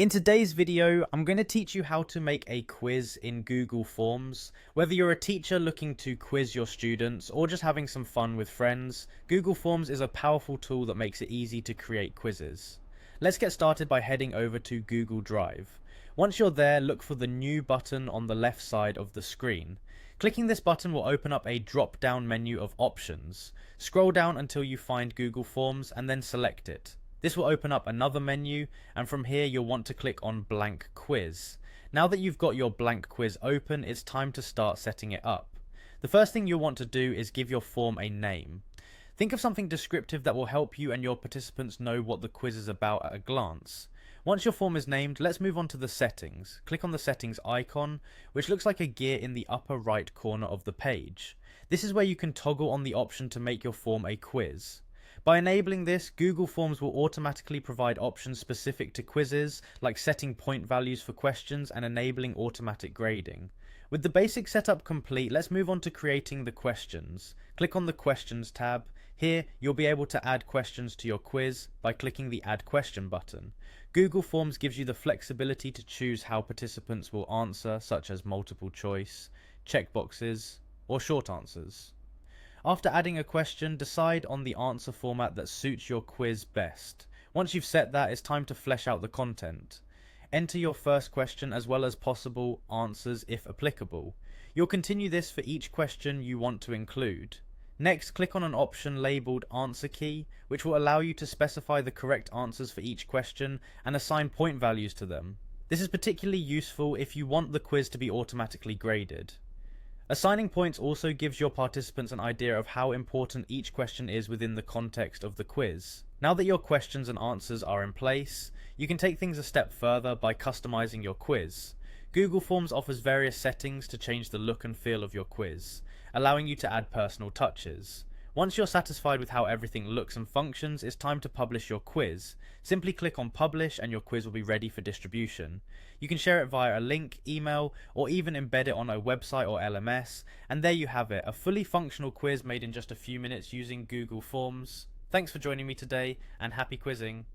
In today's video, I'm going to teach you how to make a quiz in Google Forms. Whether you're a teacher looking to quiz your students or just having some fun with friends, Google Forms is a powerful tool that makes it easy to create quizzes. Let's get started by heading over to Google Drive. Once you're there, look for the New button on the left side of the screen. Clicking this button will open up a drop-down menu of options. Scroll down until you find Google Forms and then select it. This will open up another menu, and from here you'll want to click on Blank Quiz. Now that you've got your blank quiz open, it's time to start setting it up. The first thing you'll want to do is give your form a name. Think of something descriptive that will help you and your participants know what the quiz is about at a glance. Once your form is named, let's move on to the settings. Click on the settings icon, which looks like a gear in the upper right corner of the page. This is where you can toggle on the option to make your form a quiz. By enabling this, Google Forms will automatically provide options specific to quizzes, like setting point values for questions and enabling automatic grading. With the basic setup complete, let's move on to creating the questions. Click on the Questions tab. Here, you'll be able to add questions to your quiz by clicking the Add Question button. Google Forms gives you the flexibility to choose how participants will answer, such as multiple choice, checkboxes, or short answers. After adding a question, decide on the answer format that suits your quiz best. Once you've set that, it's time to flesh out the content. Enter your first question as well as possible answers if applicable. You'll continue this for each question you want to include. Next, click on an option labelled Answer Key, which will allow you to specify the correct answers for each question and assign point values to them. This is particularly useful if you want the quiz to be automatically graded. Assigning points also gives your participants an idea of how important each question is within the context of the quiz. Now that your questions and answers are in place, you can take things a step further by customizing your quiz. Google Forms offers various settings to change the look and feel of your quiz, allowing you to add personal touches. Once you're satisfied with how everything looks and functions, it's time to publish your quiz. Simply click on Publish and your quiz will be ready for distribution. You can share it via a link, email, or even embed it on a website or LMS, and there you have it, a fully functional quiz made in just a few minutes using Google Forms. Thanks for joining me today, and happy quizzing!